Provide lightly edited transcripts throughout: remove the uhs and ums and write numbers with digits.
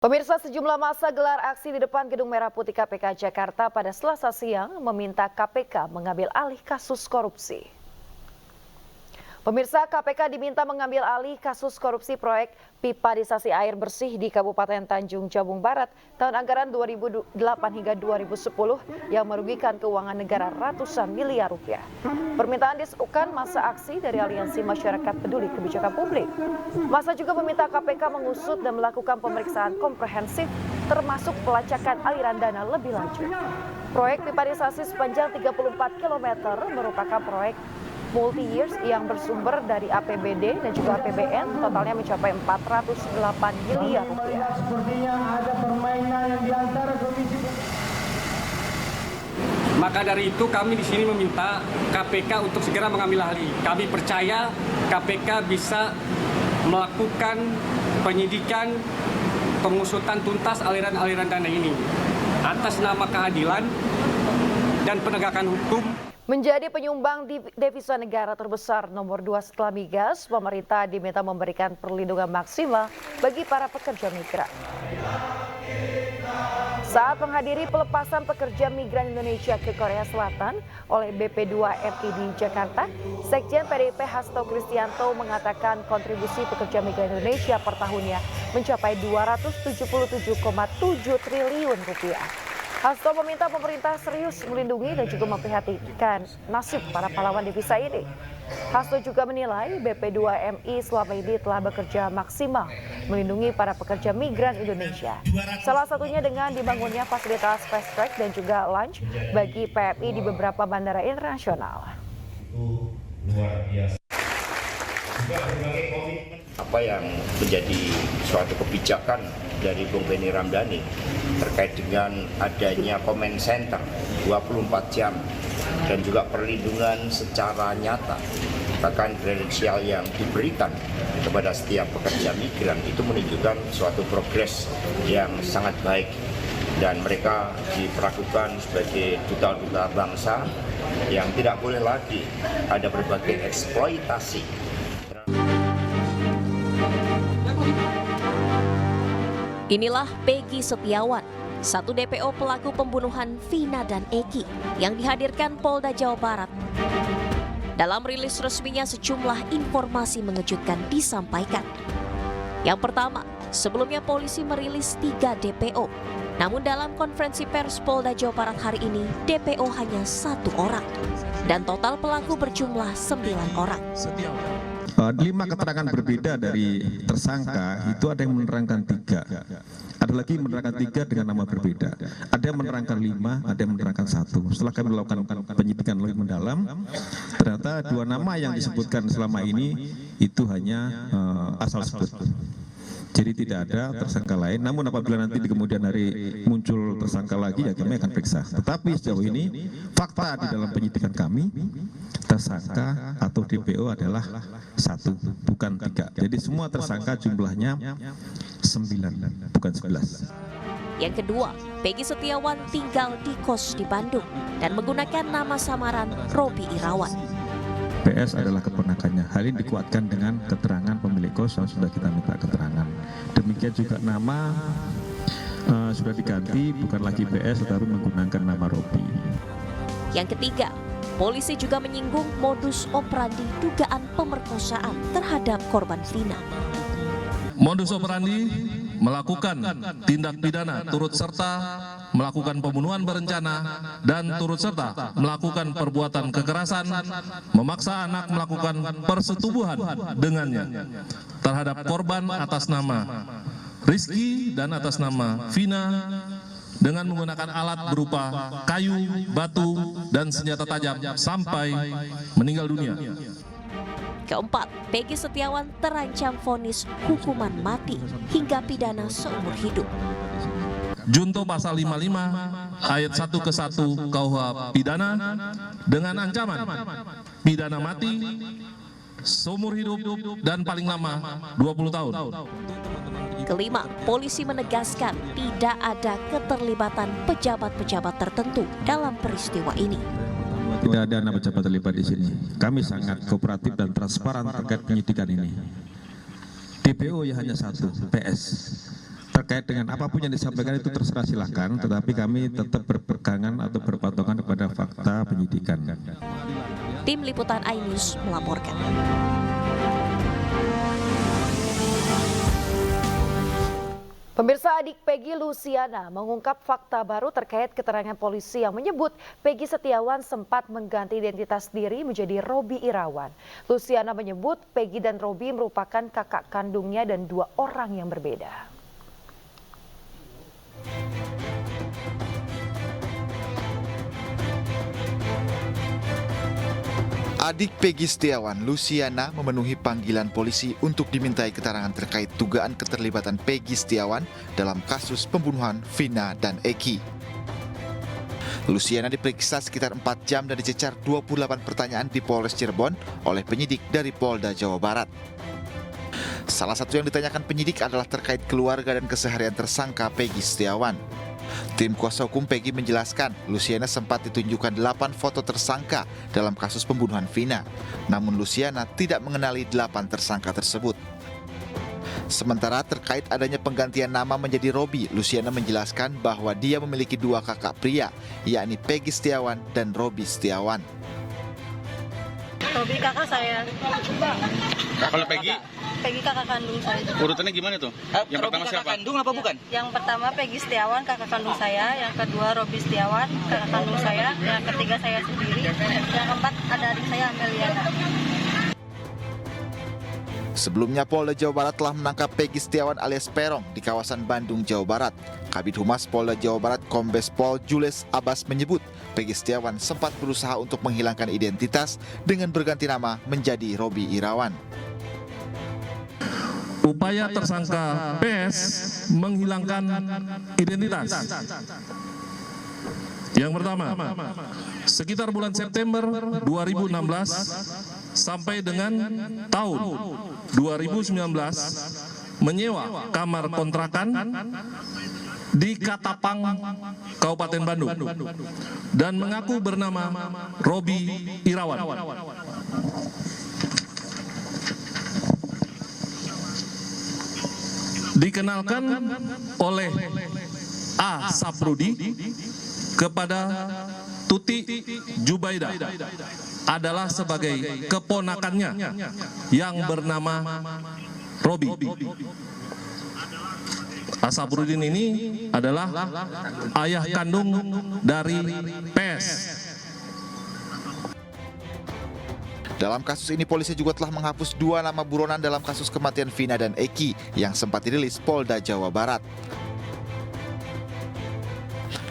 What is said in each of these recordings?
Pemirsa, sejumlah massa gelar aksi di depan Gedung Merah Putih KPK Jakarta pada Selasa siang meminta KPK mengambil alih kasus korupsi. Pemirsa, KPK diminta mengambil alih kasus korupsi proyek pipanisasi air bersih di Kabupaten Tanjung Jabung Barat tahun anggaran 2008 hingga 2010 yang merugikan keuangan negara ratusan miliar rupiah. Permintaan diserukan massa aksi dari Aliansi Masyarakat Peduli Kebijakan Publik. Massa juga meminta KPK mengusut dan melakukan pemeriksaan komprehensif termasuk pelacakan aliran dana lebih lanjut. Proyek pipanisasi sepanjang 34 km merupakan proyek multi-years yang bersumber dari APBD dan juga APBN, totalnya mencapai 408 miliar rupiah. Sepertinya ada permainan yang diantara komisi. Maka dari itu kami di sini meminta KPK untuk segera mengambil alih. Kami percaya KPK bisa melakukan penyidikan, pengusutan tuntas aliran-aliran dana ini atas nama keadilan dan penegakan hukum. Menjadi penyumbang devisa negara terbesar nomor 2 setelah migas, pemerintah diminta memberikan perlindungan maksimal bagi para pekerja migran. Saat menghadiri pelepasan pekerja migran Indonesia ke Korea Selatan oleh BP2MI di Jakarta, Sekjen PDIP Hasto Kristianto mengatakan kontribusi pekerja migran Indonesia per tahunnya mencapai 277,7 triliun rupiah. Hasto meminta pemerintah serius melindungi dan juga memprihatinkan nasib para pahlawan devisa ini. Hasto juga menilai BP2MI selama ini telah bekerja maksimal melindungi para pekerja migran Indonesia. Salah satunya dengan dibangunnya fasilitas fast track dan juga lunch bagi PMI di beberapa bandara internasional. Luar biasa. Apa yang menjadi suatu kebijakan dari Bung Benny Ramdhani terkait dengan adanya comment center 24 jam dan juga perlindungan secara nyata, bahkan kredensial yang diberikan kepada setiap pekerja migran itu menunjukkan suatu progres yang sangat baik, dan mereka diperlakukan sebagai duta-duta bangsa yang tidak boleh lagi ada berbagai eksploitasi. Inilah Peggy Setiawan, satu DPO pelaku pembunuhan Vina dan Eki yang dihadirkan Polda Jawa Barat. Dalam rilis resminya sejumlah informasi mengejutkan disampaikan. Yang pertama, sebelumnya polisi merilis 3 DPO. Namun dalam konferensi pers Polda Jawa Barat hari ini, DPO hanya 1 orang. Dan total pelaku berjumlah 9 orang. 5 keterangan berbeda dari tersangka itu ada yang menerangkan 3, ada lagi menerangkan 3 dengan nama berbeda, ada yang menerangkan 5, ada yang menerangkan 1. Setelah kami melakukan penyidikan lebih mendalam, ternyata 2 nama yang disebutkan selama ini itu hanya asal sebut. Jadi tidak ada tersangka lain, namun apabila nanti di kemudian hari muncul tersangka lagi ya kami akan periksa. Tetapi sejauh ini fakta di dalam penyidikan kami, tersangka atau DPO adalah 1, bukan 3. Jadi semua tersangka jumlahnya 9, bukan 11. Yang kedua, Peggy Setiawan tinggal di kos di Bandung dan menggunakan nama samaran Robi Irawan. PS adalah keponakannya. Hal ini dikuatkan dengan keterangan pemilik kos yang sudah kita minta keterangan. Demikian juga nama sudah diganti, bukan lagi PS tetapi menggunakan nama Robi. Yang ketiga, polisi juga menyinggung modus operandi dugaan pemerkosaan terhadap korban Vina. Modus operandi melakukan tindak pidana turut serta melakukan pembunuhan berencana dan turut serta melakukan perbuatan kekerasan, memaksa anak melakukan persetubuhan dengannya terhadap korban atas nama Rizky dan atas nama Vina dengan menggunakan alat berupa kayu, batu, dan senjata tajam sampai meninggal dunia. Keempat, Peggy Setiawan terancam vonis hukuman mati hingga pidana seumur hidup. Junto pasal 55 ayat 1 ke 1 KUH pidana dengan ancaman pidana mati, seumur hidup, dan paling lama 20 tahun. Kelima, polisi menegaskan tidak ada keterlibatan pejabat-pejabat tertentu dalam peristiwa ini. Tidak ada nama pejabat terlibat di sini. Kami sangat kooperatif dan transparan terkait penyidikan ini. DPO ya hanya 1, PS. terkait dengan apapun yang disampaikan itu terserah silakan, tetapi kami tetap berpegangan atau berpatokan kepada fakta penyidikan. Tim Liputan iNews melaporkan. Pemirsa, adik Peggy Luciana mengungkap fakta baru terkait keterangan polisi yang menyebut Peggy Setiawan sempat mengganti identitas diri menjadi Robi Irawan. Luciana menyebut Peggy dan Robi merupakan kakak kandungnya dan dua orang yang berbeda. Adik Peggy Setiawan, Luciana, memenuhi panggilan polisi untuk dimintai keterangan terkait dugaan keterlibatan Peggy Setiawan dalam kasus pembunuhan Vina dan Eki. Luciana diperiksa sekitar 4 jam dan dicecar 28 pertanyaan di Polres Cirebon oleh penyidik dari Polda Jawa Barat. Salah satu yang ditanyakan penyidik adalah terkait keluarga dan keseharian tersangka Peggy Setiawan. Tim kuasa hukum Peggy menjelaskan, Luciana sempat ditunjukkan 8 foto tersangka dalam kasus pembunuhan Vina. Namun Luciana tidak mengenali 8 tersangka tersebut. Sementara terkait adanya penggantian nama menjadi Robi, Luciana menjelaskan bahwa dia memiliki 2 kakak pria, yakni Peggy Setiawan dan Robi Setiawan. Robi kakak saya. Kalau Peggy? Peggy kakak kandung saya. Urutannya gimana tuh? Yang pertama siapa? Kandung apa bukan? Yang pertama Peggy Setiawan kakak kandung saya, yang kedua Robi Setiawan kakak kandung saya, yang ketiga saya sendiri, yang keempat ada adik saya Ameliana. Sebelumnya Polda Jawa Barat telah menangkap Peggy Setiawan alias Perong di kawasan Bandung, Jawa Barat. Kabid Humas Polda Jawa Barat Kombes Pol Jules Abbas menyebut Peggy Setiawan sempat berusaha untuk menghilangkan identitas dengan berganti nama menjadi Robi Irawan. Upaya tersangka PS menghilangkan identitas. Yang pertama, sekitar bulan September 2016 sampai dengan tahun 2019 menyewa kamar kontrakan di Katapang, Kabupaten Bandung dan mengaku bernama Robi Irawan. Dikenalkan oleh A. Saprudi kepada Tuti Jubaida adalah sebagai keponakannya yang bernama Robi. Saprudin ini adalah ayah kandung dari PS. Dalam kasus ini polisi juga telah menghapus 2 nama buronan dalam kasus kematian Vina dan Eki yang sempat dirilis Polda Jawa Barat.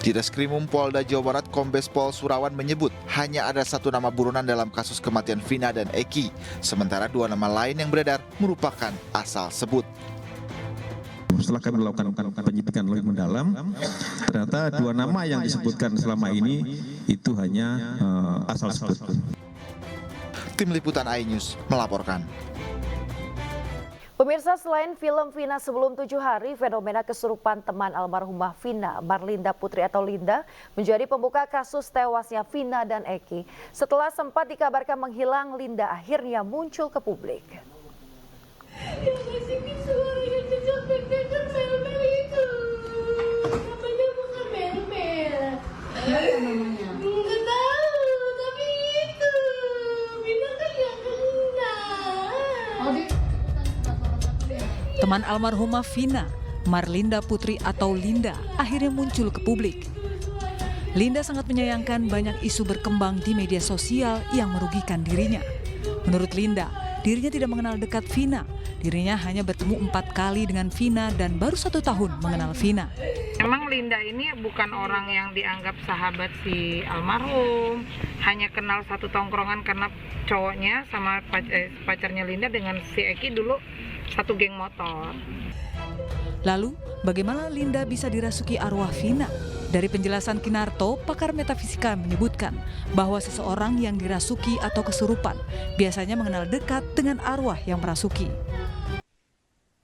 Di Reskrimum Polda Jawa Barat, Kombes Pol Surawan menyebut hanya ada 1 nama buronan dalam kasus kematian Vina dan Eki, sementara 2 nama lain yang beredar merupakan asal sebut. Setelah kami melakukan penyidikan lebih mendalam, ternyata 2 nama yang disebutkan selama ini itu hanya asal sebut. Tim Liputan iNews melaporkan. Pemirsa, selain film Vina Sebelum 7 Hari, fenomena kesurupan teman almarhumah Vina, Marlinda Putri atau Linda, menjadi pembuka kasus tewasnya Vina dan Eki. Setelah sempat dikabarkan menghilang, Linda akhirnya muncul ke publik. Teman almarhumah Vina, Marlinda Putri atau Linda, akhirnya muncul ke publik. Linda sangat menyayangkan banyak isu berkembang di media sosial yang merugikan dirinya. Menurut Linda, dirinya tidak mengenal dekat Vina. Dirinya hanya bertemu 4 kali dengan Vina dan baru 1 tahun mengenal Vina. Memang Linda ini bukan orang yang dianggap sahabat si almarhum, hanya kenal satu tongkrongan karena cowoknya sama pacarnya Linda dengan si Eki dulu satu geng motor. Lalu, bagaimana Linda bisa dirasuki arwah Vina? Dari penjelasan Kinarto, pakar metafisika menyebutkan bahwa seseorang yang dirasuki atau kesurupan biasanya mengenal dekat dengan arwah yang merasuki.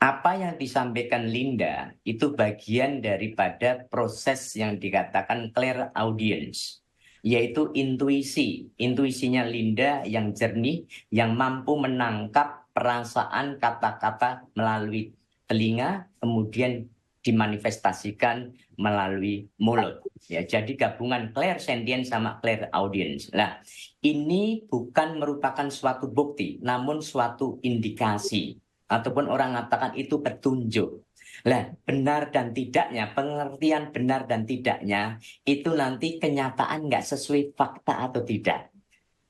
Apa yang disampaikan Linda itu bagian daripada proses yang dikatakan clairaudience, yaitu intuisi. Intuisinya Linda yang jernih, yang mampu menangkap perasaan kata-kata melalui telinga, kemudian dimanifestasikan melalui mulut. Ya, jadi gabungan clairsentient sama clairaudience. Nah, ini bukan merupakan suatu bukti, namun suatu indikasi. Ataupun orang mengatakan itu petunjuk. Nah, benar dan tidaknya, pengertian benar dan tidaknya, itu nanti kenyataan nggak sesuai fakta atau tidak.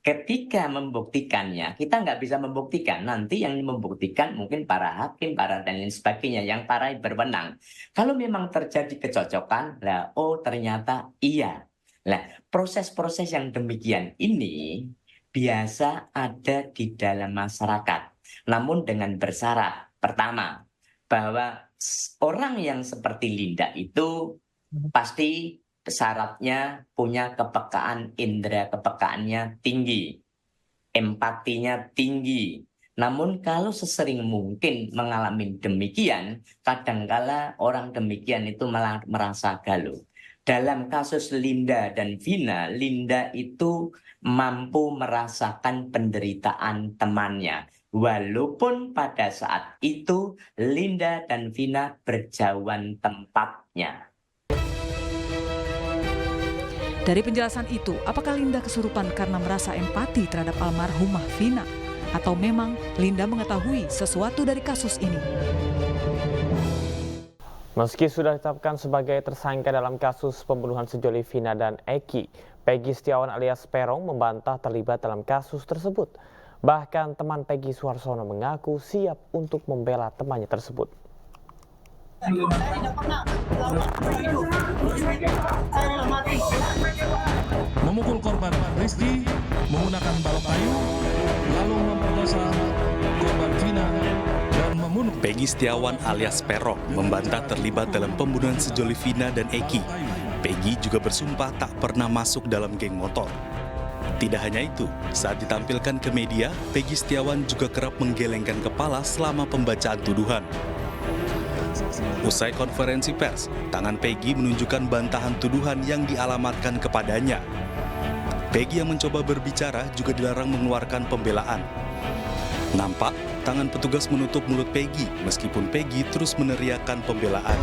Ketika membuktikannya, kita nggak bisa membuktikan. Nanti yang membuktikan mungkin para hakim, para dan lain sebagainya, yang para berwenang. Kalau memang terjadi kecocokan, lah, oh ternyata iya. Nah, proses-proses yang demikian ini biasa ada di dalam masyarakat. Namun dengan bersyarat. Pertama, bahwa orang yang seperti Linda itu pasti syaratnya punya kepekaan, indera kepekaannya tinggi, empatinya tinggi. Namun kalau sesering mungkin mengalami demikian, kadangkala orang demikian itu malah merasa galau. Dalam kasus Linda dan Vina, Linda itu mampu merasakan penderitaan temannya. Walaupun pada saat itu Linda dan Vina berjauhan tempatnya. Dari penjelasan itu, apakah Linda kesurupan karena merasa empati terhadap almarhumah Vina? Atau memang Linda mengetahui sesuatu dari kasus ini? Meski sudah ditetapkan sebagai tersangka dalam kasus pembunuhan sejoli Vina dan Eki, Peggy Setiawan alias Peron membantah terlibat dalam kasus tersebut. Bahkan teman Peggy Suharsono mengaku siap untuk membela temannya tersebut. Memukul korban Rizky menggunakan balok kayu, lalu memperkosa korban Vina dan membunuh. Peggy Setiawan alias Peron membantah terlibat dalam pembunuhan sejoli Vina dan Eki. Peggy juga bersumpah tak pernah masuk dalam geng motor. Tidak hanya itu, saat ditampilkan ke media, Peggy Setiawan juga kerap menggelengkan kepala selama pembacaan tuduhan. Usai konferensi pers, tangan Peggy menunjukkan bantahan tuduhan yang dialamatkan kepadanya. Peggy yang mencoba berbicara juga dilarang mengeluarkan pembelaan. Nampak, tangan petugas menutup mulut Peggy meskipun Peggy terus meneriakkan pembelaan.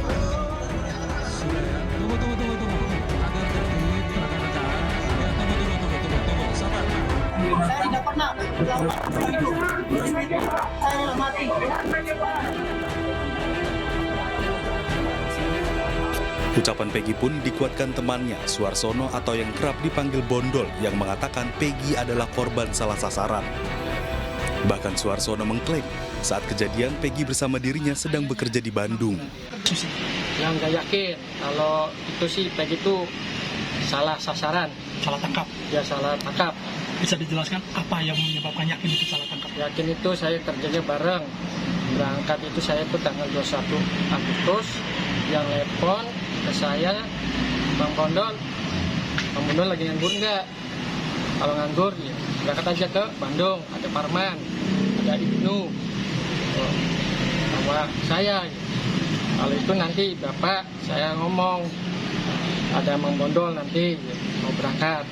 Saya tidak pernah itu. Saya mati. Ucapan Peggy pun dikuatkan temannya, Suharsono atau yang kerap dipanggil Bondol, yang mengatakan Peggy adalah korban salah sasaran. Bahkan Suharsono mengklaim saat kejadian Peggy bersama dirinya sedang bekerja di Bandung. Yang nggak yakin kalau itu sih Peggy itu salah sasaran, salah tangkap. Ya salah tangkap. Bisa dijelaskan apa yang menyebabkan yakin itu salah tangkap? Yakin itu saya kerjanya bareng. Berangkat itu saya itu tanggal 21 Agustus. Yang telepon ke saya, Bang Bondol lagi nganggur nggak? Kalau nganggur, ya berangkat aja ke Bandung. Ada Parman, ada Ibnu, sama saya. Kalau itu nanti Bapak saya ngomong, ada Bang Bondol nanti mau berangkat.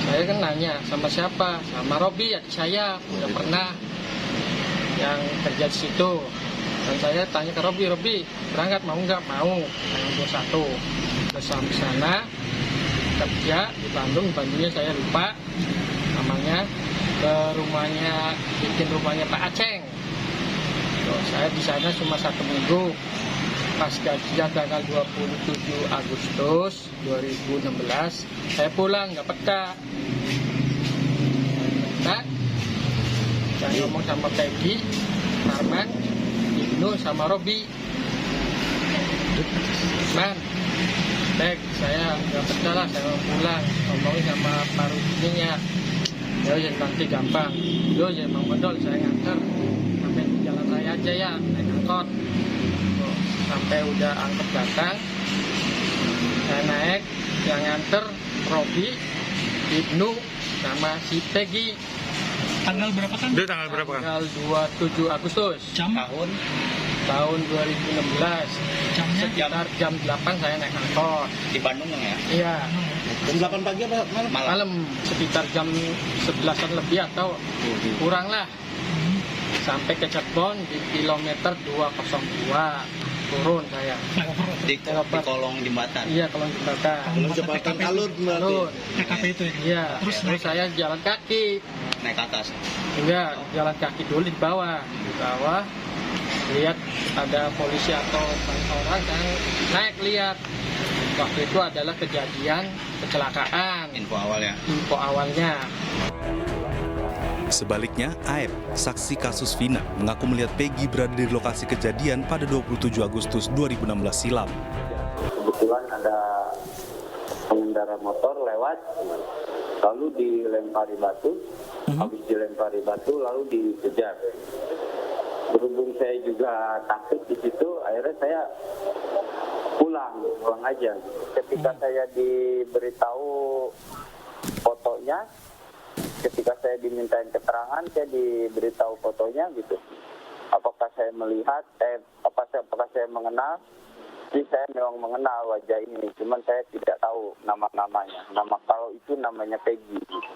Saya kan nanya sama siapa? Sama Robi, adik saya, udah pernah yang kerja di situ. Dan saya tanya ke Robi, berangkat mau nggak? Mau, tanggal 21. Terus sampai sana, kerja di Bandungnya saya lupa namanya, ke rumahnya, bikin rumahnya Pak Aceng. Terus saya di sana cuma 1 minggu. Pas gajian tanggal 27 Agustus 2016, saya pulang, nggak peka. Saya ngomong sama Peggy, Parman, Ibnu, sama Robi. Man, Peg, saya nggak peka lah, saya mau pulang. Ngomongin sama Pak Rubinya. Ya nanti gampang. Ya Bang Bondol, saya nganter. Sampai di jalan raya aja ya, naik angkot. Sampai udah angkot datang, saya naik, yang nganter Robi, Ibnu, sama si Peggy. Tanggal berapa kan? Dia tanggal berapa kan? Tanggal 27 Agustus. Jam? Tahun 2016. Jamnya? Sekitar jam 8 saya naik angkot. Di Bandung ya? Iya. Jam 8 pagi apa malam? Malam, sekitar jam 11-an lebih atau kurang lah. Sampai ke Cirebon di kilometer 202. turun saya. Di kolong jembatan. Iya, kolong jembatan. Kolong jembatan alur berarti. TKP itu ya? Iya, terus saya jalan kaki. Naik ke atas. Enggak, jalan kaki dulu di bawah. Di bawah lihat ada polisi atau orang kan naik lihat. Waktu itu adalah kejadian kecelakaan. Info awalnya. Info awalnya. Sebaliknya, Aep, saksi kasus Vina, mengaku melihat Peggy berada di lokasi kejadian pada 27 Agustus 2016 silam. Kebetulan ada pengendara motor lewat, lalu dilempari batu, habis dilempari batu lalu dikejar. Berhubung saya juga takut di situ, akhirnya saya pulang aja. Ketika saya diberitahu fotonya, ketika saya dimintain keterangan, saya diberitahu fotonya gitu. Apakah saya melihat, apakah saya mengenal? Jadi saya memang mengenal wajah ini, cuman saya tidak tahu nama-namanya. Kalau itu namanya Peggy, gitu.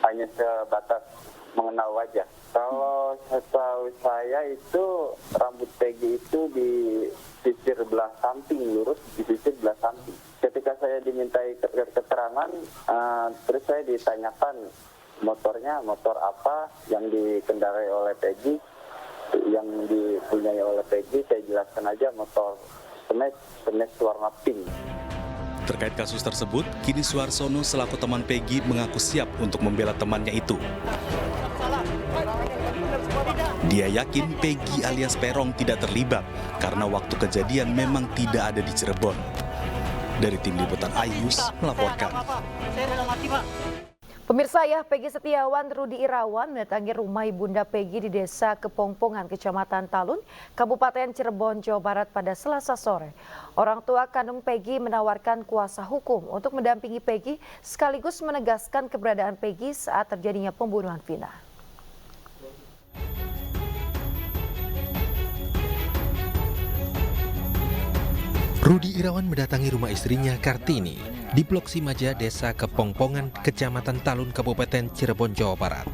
Hanya sebatas mengenal wajah. Kalau setahu saya itu rambut Peggy itu di sisir belah samping, lurus di sisir belah samping. Ketika saya dimintai keterangan, terus saya ditanyakan motornya, motor apa yang dikendarai oleh Peggy, yang dipunyai oleh Peggy. Saya jelaskan aja motor Smash warna pink. Terkait kasus tersebut, kini Suharsono selaku teman Peggy mengaku siap untuk membela temannya itu. Dia yakin Peggy alias Perong tidak terlibat karena waktu kejadian memang tidak ada di Cirebon. Dari tim liputan iNews melaporkan. Pemirsa, Ayah Peggy Setiawan, Rudi Irawan, mendatangi rumah Ibunda Peggy di Desa Kepongpongan, Kecamatan Talun, Kabupaten Cirebon, Jawa Barat pada Selasa sore. Orang tua kandung Peggy menawarkan kuasa hukum untuk mendampingi Peggy sekaligus menegaskan keberadaan Peggy saat terjadinya pembunuhan Vina. Rudi Irawan mendatangi rumah istrinya Kartini di Blok Simaja, Desa Kepongpongan, Kecamatan Talun, Kabupaten Cirebon, Jawa Barat.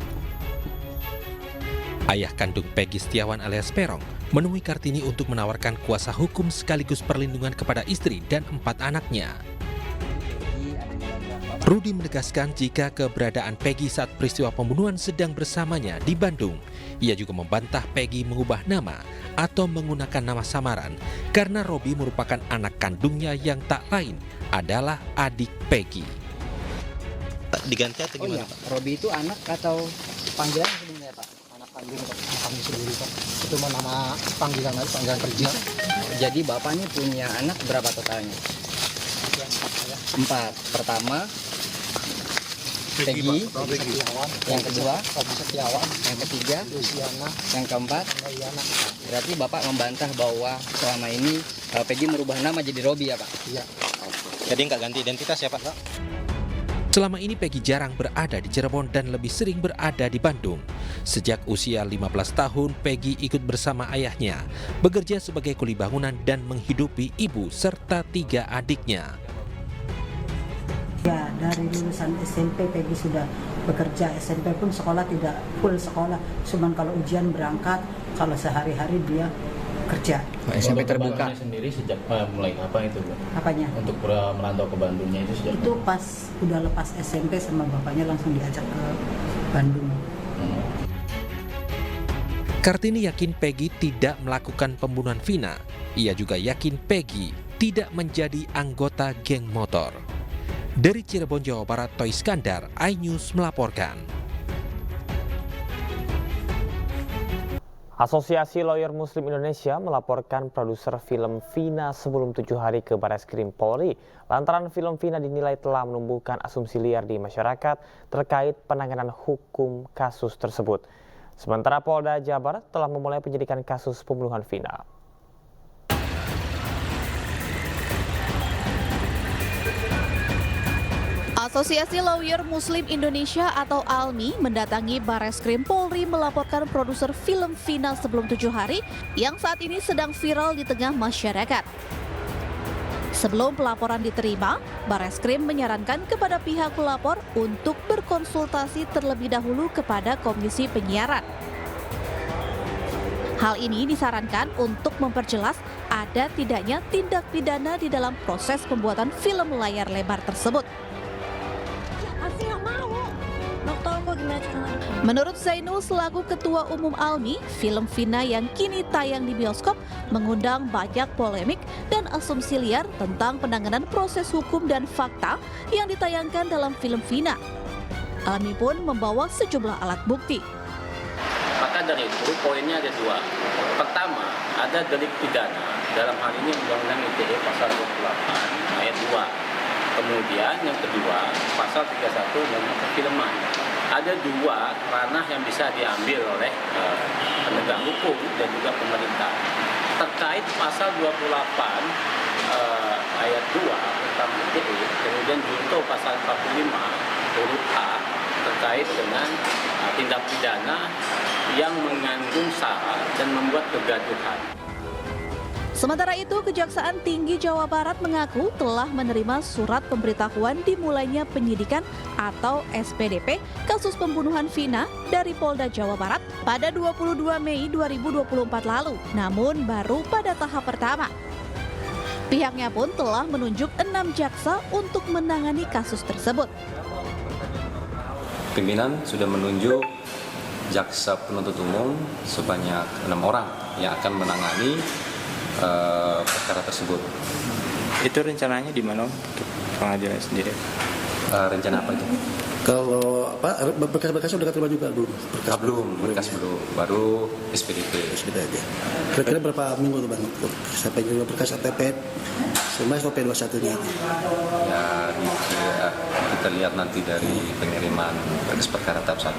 Ayah kandung Peggy Setiawan alias Perong menemui Kartini untuk menawarkan kuasa hukum sekaligus perlindungan kepada istri dan 4 anaknya. Rudi menegaskan jika keberadaan Peggy saat peristiwa pembunuhan sedang bersamanya di Bandung. Ia juga membantah Peggy mengubah nama atau menggunakan nama samaran karena Robi merupakan anak kandungnya yang tak lain adalah adik Peggy. Diganti atau gimana, Pak? Robi itu anak atau panggilan sebenarnya, Pak? Anak kandung kami sendiri, Pak. Itu nama panggilan aja, panggilan kerja. Jadi Bapak ini punya anak berapa totalnya? 4. Pertama Peggy, yang kedua Robi Setiawan, yang ketiga Luciana, yang keempat Luciana. Berarti Bapak membantah bahwa selama ini Peggy merubah nama jadi Robi ya, Pak? Iya. Jadi nggak ganti identitas ya, Pak? Selama ini Peggy jarang berada di Cirebon dan lebih sering berada di Bandung. Sejak usia 15 tahun, Peggy ikut bersama ayahnya, bekerja sebagai kuli bangunan dan menghidupi ibu serta 3 adiknya. Ya, dari lulusan SMP Peggy sudah bekerja. SMP pun sekolah tidak full sekolah, cuman kalau ujian berangkat, kalau sehari-hari dia kerja. SMP terbuka sendiri sejak mulai apa itu, Bu? Apanya? Untuk merantau ke Bandungnya itu sejak itu pas udah lepas SMP sama bapaknya langsung diajak ke Bandung. Kartini yakin Peggy tidak melakukan pembunuhan Vina. Ia juga yakin Peggy tidak menjadi anggota geng motor. Dari Cirebon, Jawa Barat, Toy Skandar, iNews melaporkan. Asosiasi Lawyer Muslim Indonesia melaporkan produser film Vina sebelum 7 hari ke Barreskrim Polri lantaran film Vina dinilai telah menumbuhkan asumsi liar di masyarakat terkait penanganan hukum kasus tersebut. Sementara Polda Jawa Barat telah memulai penyidikan kasus pembunuhan Vina. Asosiasi Lawyer Muslim Indonesia atau ALMI mendatangi Barreskrim Polri melaporkan produser film Vina sebelum 7 hari yang saat ini sedang viral di tengah masyarakat. Sebelum pelaporan diterima, Barreskrim menyarankan kepada pihak pelapor untuk berkonsultasi terlebih dahulu kepada Komisi Penyiaran. Hal ini disarankan untuk memperjelas ada tidaknya tindak pidana di dalam proses pembuatan film layar lebar tersebut. Menurut Zainul selaku Ketua Umum ALMI, film Vina yang kini tayang di bioskop mengundang banyak polemik dan asumsi liar tentang penanganan proses hukum dan fakta yang ditayangkan dalam film Vina. ALMI pun membawa sejumlah alat bukti. Maka dari itu poinnya ada dua. Pertama, ada delik pidana, dalam hal ini Undang-Undang ITE pasal 28 ayat 2. Kemudian yang kedua, pasal 31 Undang-Undang Perfilman. Ada dua ranah yang bisa diambil oleh penegak hukum dan juga pemerintah. Terkait pasal 28 ayat 2 tentang ITE, kemudian junto pasal 45 huruf A terkait dengan tindak pidana yang mengandung sara dan membuat kegaduhan. Sementara itu, Kejaksaan Tinggi Jawa Barat mengaku telah menerima surat pemberitahuan dimulainya penyidikan atau SPDP kasus pembunuhan Vina dari Polda Jawa Barat pada 22 Mei 2024 lalu, namun baru pada tahap pertama. Pihaknya pun telah menunjuk 6 jaksa untuk menangani kasus tersebut. Pimpinan sudah menunjuk jaksa penuntut umum sebanyak 6 orang yang akan menangani perkara tersebut. Itu rencananya di mana pengadilan sendiri? Rencana apa itu? Kalau berkas-berkas sudah terima juga belum? Berkas belum, baru SPDP. aja. Kira-kira berapa minggu tuh Bang? Sampai juga berkas ATP, semua sampai 21-nya. Ya, kita lihat nanti dari pengiriman berkas perkara tahap 1.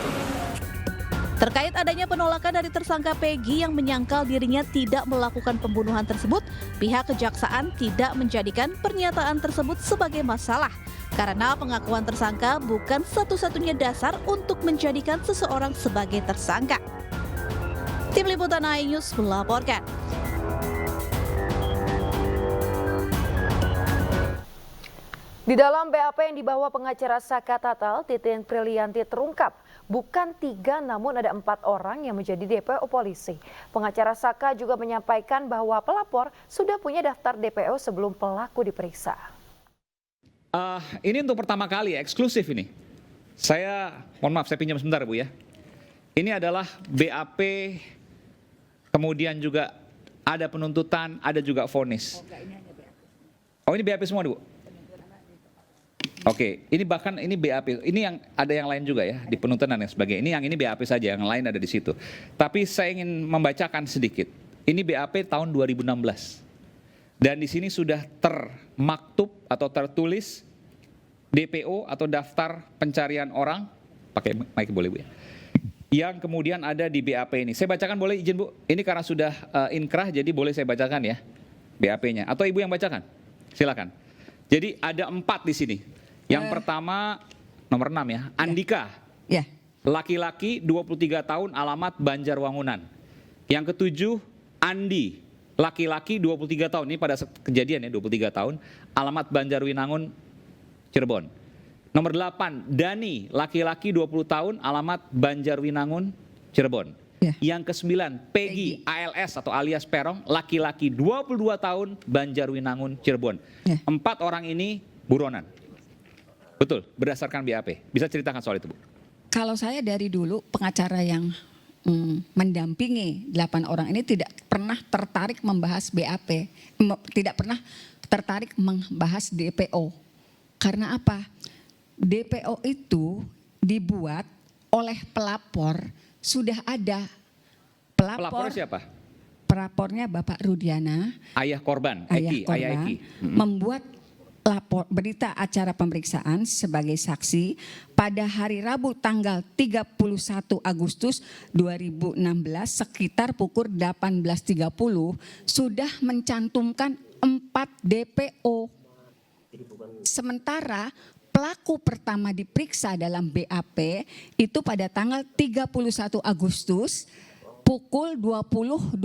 Terkait adanya penolakan dari tersangka Peggy yang menyangkal dirinya tidak melakukan pembunuhan tersebut, pihak kejaksaan tidak menjadikan pernyataan tersebut sebagai masalah karena pengakuan tersangka bukan satu-satunya dasar untuk menjadikan seseorang sebagai tersangka. Tim Liputan iNews melaporkan. Di dalam BAP yang dibawa pengacara Saka Tatal, Titin Prilianti terungkap bukan 3 namun ada 4 orang yang menjadi DPO polisi. Pengacara Saka juga menyampaikan bahwa pelapor sudah punya daftar DPO sebelum pelaku diperiksa. Ini untuk pertama kali eksklusif ini. Mohon maaf saya pinjam sebentar Bu ya. Ini adalah BAP, kemudian juga ada penuntutan, ada juga vonis. Oh ini BAP semua Bu? Oke, ini bahkan ini BAP, ini yang ada yang lain juga ya di penuntutan dan sebagainya. Ini BAP saja, yang lain ada di situ. Tapi saya ingin membacakan sedikit. Ini BAP tahun 2016. Dan di sini sudah termaktub atau tertulis DPO atau daftar pencarian orang, pakai mic boleh Bu ya. Yang kemudian ada di BAP ini. Saya bacakan boleh izin Bu? Ini karena sudah inkrah jadi boleh saya bacakan ya BAP-nya. Atau Ibu yang bacakan? Silakan. Jadi ada 4 di sini. Yang pertama nomor 6 ya, Andika. Ya. Laki-laki 23 tahun alamat Banjarwangunan. Yang ke-7 Andi, laki-laki 23 tahun, ini pada kejadian ya 23 tahun, alamat Banjarwinangun Cirebon. Nomor 8 Dani, laki-laki 20 tahun, alamat Banjarwinangun Cirebon. Ya. Yang ke-9 Peggy ALS atau alias Perong, laki-laki 22 tahun, Banjarwinangun Cirebon. Ya. 4 orang ini buronan. Betul, berdasarkan BAP. Bisa ceritakan soal itu, Bu? Kalau saya dari dulu pengacara yang mendampingi 8 orang ini tidak pernah tertarik membahas BAP, tidak pernah tertarik membahas DPO. Karena apa? DPO itu dibuat oleh pelapor, sudah ada. Pelapornya siapa? Pelapornya Bapak Rudiana. Ayah korban, Eki. Membuat berita acara pemeriksaan sebagai saksi pada hari Rabu tanggal 31 Agustus 2016 sekitar pukul 18.30 sudah mencantumkan 4 DPO. Sementara pelaku pertama diperiksa dalam BAP itu pada tanggal 31 Agustus pukul 20.20.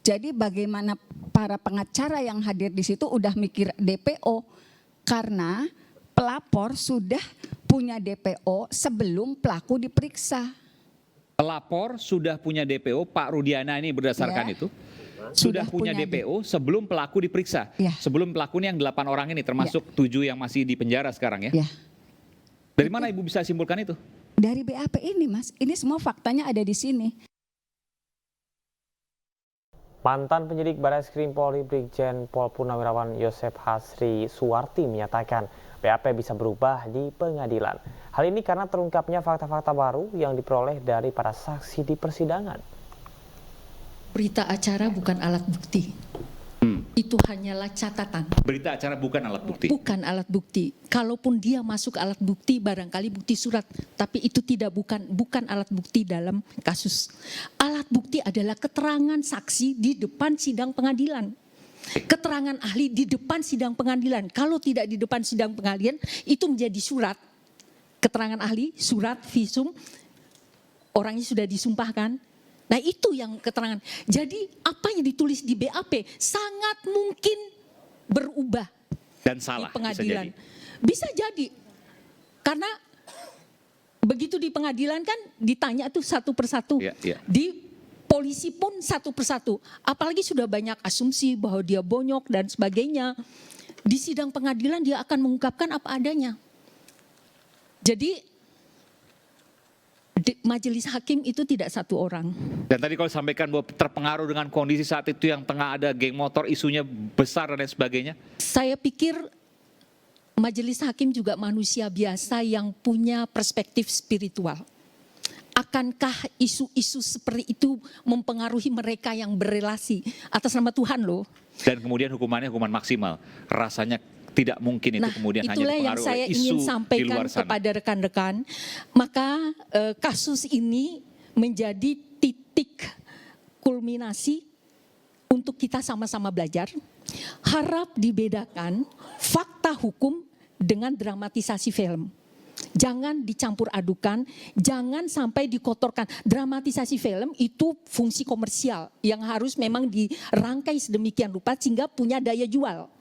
Jadi bagaimana para pengacara yang hadir di situ udah mikir DPO karena pelapor sudah punya DPO sebelum pelaku diperiksa. Pelapor sudah punya DPO, Pak Rudiana ini berdasarkan itu. sudah punya DPO sebelum pelaku diperiksa. Sebelum pelaku ini yang 8 orang ini, termasuk 7 yang masih di penjara sekarang ya. Dari mana Ibu bisa simpulkan itu? Dari BAP ini, Mas. Ini semua faktanya ada di sini. Mantan penyidik Barreskrim Polri Brigjen Pol Purnawirawan Yosep Hasri Suwarti menyatakan BAP bisa berubah di pengadilan. Hal ini karena terungkapnya fakta-fakta baru yang diperoleh dari para saksi di persidangan. Berita acara bukan alat bukti. Itu hanyalah catatan. Berita acara bukan alat bukti. Bukan alat bukti. Kalaupun dia masuk alat bukti, barangkali bukti surat, tapi itu bukan alat bukti dalam kasus. Alat bukti adalah keterangan saksi di depan sidang pengadilan. Keterangan ahli di depan sidang pengadilan. Kalau tidak di depan sidang pengadilan, itu menjadi surat. Keterangan ahli, surat, visum, orangnya sudah disumpahkan. Nah itu yang keterangan. Jadi apa yang ditulis di BAP sangat mungkin berubah. Dan salah, di pengadilan. Bisa jadi. Karena begitu di pengadilan kan ditanya tuh satu persatu. Di polisi pun satu persatu. Apalagi sudah banyak asumsi bahwa dia bonyok dan sebagainya. Di sidang pengadilan dia akan mengungkapkan apa adanya. Jadi majelis hakim itu tidak satu orang. Dan tadi kalau sampaikan bahwa terpengaruh dengan kondisi saat itu yang tengah ada geng motor, isunya besar dan sebagainya. Saya pikir majelis hakim juga manusia biasa yang punya perspektif spiritual. Akankah isu-isu seperti itu mempengaruhi mereka yang berelasi atas nama Tuhan loh? Dan kemudian hukumannya hukuman maksimal. Rasanya tidak mungkin itu kemudian hanya dipengaruhi yang saya isu ingin di sampaikan luar sana. Kepada rekan-rekan. Maka kasus ini menjadi titik kulminasi untuk kita sama-sama belajar. Harap dibedakan fakta hukum dengan dramatisasi film. Jangan dicampur adukan, jangan sampai dikotorkan. Dramatisasi film itu fungsi komersial yang harus memang dirangkai sedemikian rupa sehingga punya daya jual.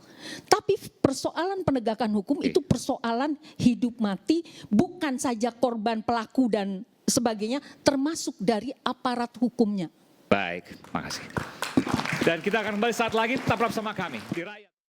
Tapi persoalan penegakan hukum itu persoalan hidup mati, bukan saja korban, pelaku dan sebagainya, termasuk dari aparat hukumnya. Baik, terima kasih. Dan kita akan kembali saat lagi, tetap bersama kami di Rakyat.